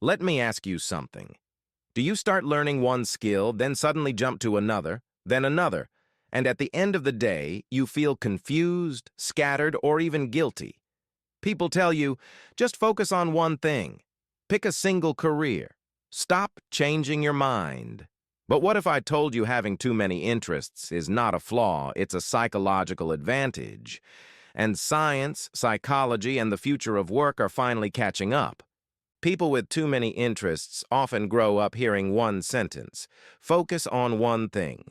Let me ask you something. Do you start learning one skill, then suddenly jump to another, then another, and at the end of the day, you feel confused, scattered, or even guilty? People tell you, just focus on one thing. Pick a single career. Stop changing your mind. But what if I told you having too many interests is not a flaw, it's a psychological advantage? And science, psychology, and the future of work are finally catching up. People with too many interests often grow up hearing one sentence: focus on one thing.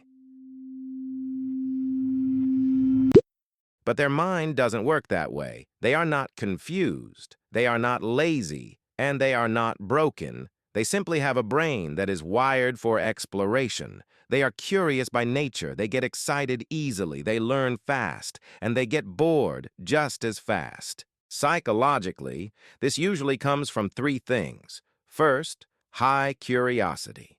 But their mind doesn't work that way. They are not confused, they are not lazy, and they are not broken. They simply have a brain that is wired for exploration. They are curious by nature, they get excited easily, they learn fast, and they get bored just as fast. Psychologically, this usually comes from three things. First, high curiosity.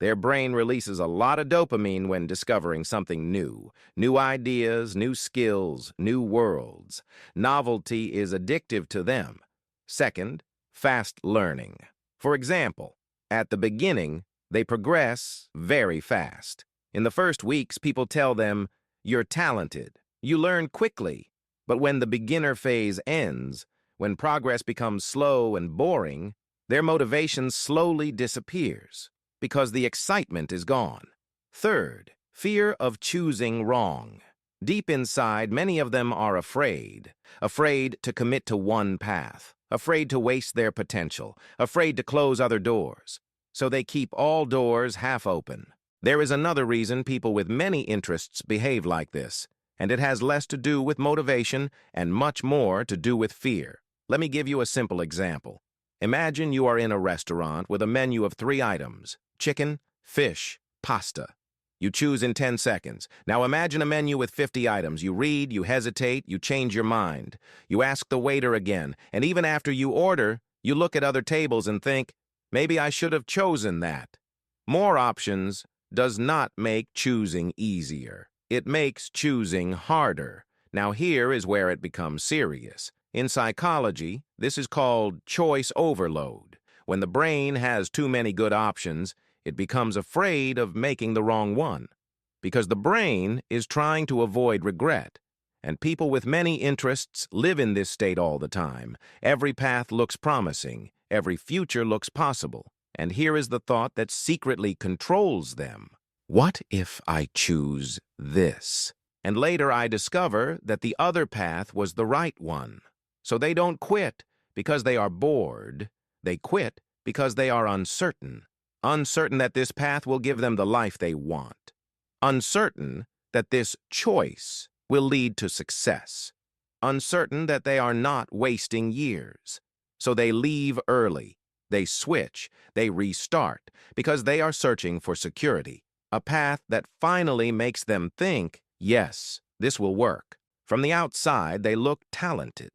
Their brain releases a lot of dopamine when discovering something new. New ideas, new skills, new worlds. Novelty is addictive to them. Second, fast learning. For example, at the beginning, they progress very fast. In the first weeks, people tell them, "You're talented. You learn quickly." But when the beginner phase ends, when progress becomes slow and boring, their motivation slowly disappears, because the excitement is gone. Third, fear of choosing wrong. Deep inside, many of them are afraid to commit to one path, afraid to waste their potential, afraid to close other doors. So they keep all doors half open. There is another reason people with many interests behave like this, and it has less to do with motivation and much more to do with fear. Let me give you a simple example. Imagine you are in a restaurant with a menu of 3 items: chicken, fish, pasta. You choose in 10 seconds. Now imagine a menu with 50 items. You read, you hesitate, you change your mind. You ask the waiter again, and even after you order, you look at other tables and think, maybe I should have chosen that. More options does not make choosing easier. It makes choosing harder. Now here is where it becomes serious. In psychology, this is called choice overload. When the brain has too many good options, it becomes afraid of making the wrong one, because the brain is trying to avoid regret. And people with many interests live in this state all the time. Every path looks promising. Every future looks possible. And here is the thought that secretly controls them. What if I choose this? And later I discover that the other path was the right one. So they don't quit because they are bored. They quit because they are uncertain. Uncertain that this path will give them the life they want. Uncertain that this choice will lead to success. Uncertain that they are not wasting years. So they leave early. They switch. They restart because they are searching for security. A path that finally makes them think, yes, this will work. From the outside, they look talented.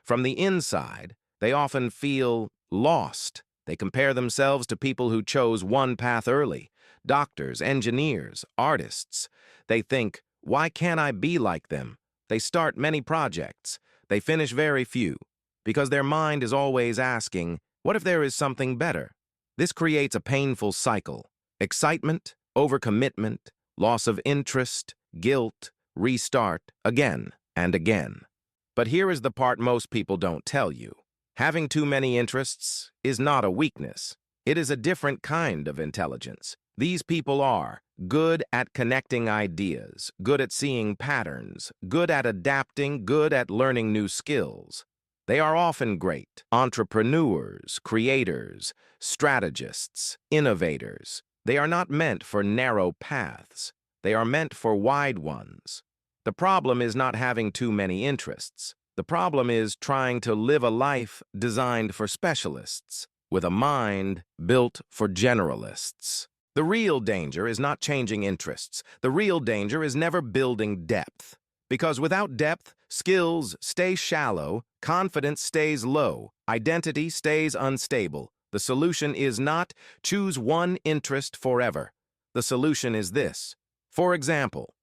From the inside, they often feel lost. They compare themselves to people who chose one path early: doctors, engineers, artists. They think, why can't I be like them? They start many projects. They finish very few, because their mind is always asking, what if there is something better? This creates a painful cycle: excitement, overcommitment, loss of interest, guilt, restart, again and again. But here is the part most people don't tell you. Having too many interests is not a weakness. It is a different kind of intelligence. These people are good at connecting ideas, good at seeing patterns, good at adapting, good at learning new skills. They are often great entrepreneurs, creators, strategists, innovators. They are not meant for narrow paths. They are meant for wide ones. The problem is not having too many interests. The problem is trying to live a life designed for specialists, with a mind built for generalists. The real danger is not changing interests. The real danger is never building depth. Because without depth, skills stay shallow, confidence stays low, identity stays unstable. The solution is not choose one interest forever. The solution is this. For example,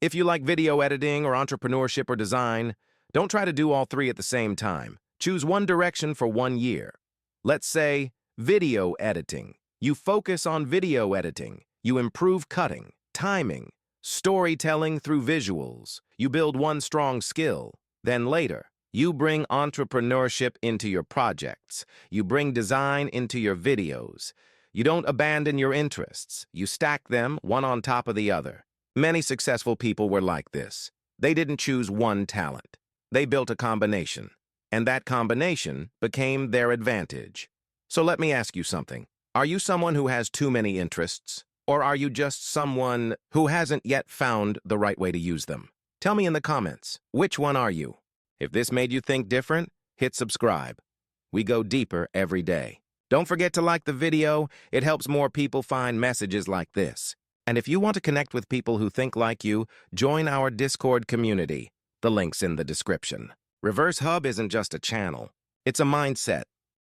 if you like video editing or entrepreneurship or design, don't try to do all 3 at the same time. Choose one direction for 1 year. Let's say Video editing. You focus on video editing. You improve cutting, timing, storytelling through visuals. You build one strong skill. Then later, you bring entrepreneurship into your projects. You bring design into your videos. You don't abandon your interests. You stack them one on top of the other. Many successful people were like this. They didn't choose one talent. They built a combination, and that combination became their advantage. So let me ask you something. Are you someone who has too many interests, or are you just someone who hasn't yet found the right way to use them? Tell me in the comments, which one are you? If this made you think different, hit subscribe. We go deeper every day. Don't forget to like the video. It helps more people find messages like this. And if you want to connect with people who think like you, join our Discord community. The link's in the description. Reverse Hub isn't just a channel. It's a mindset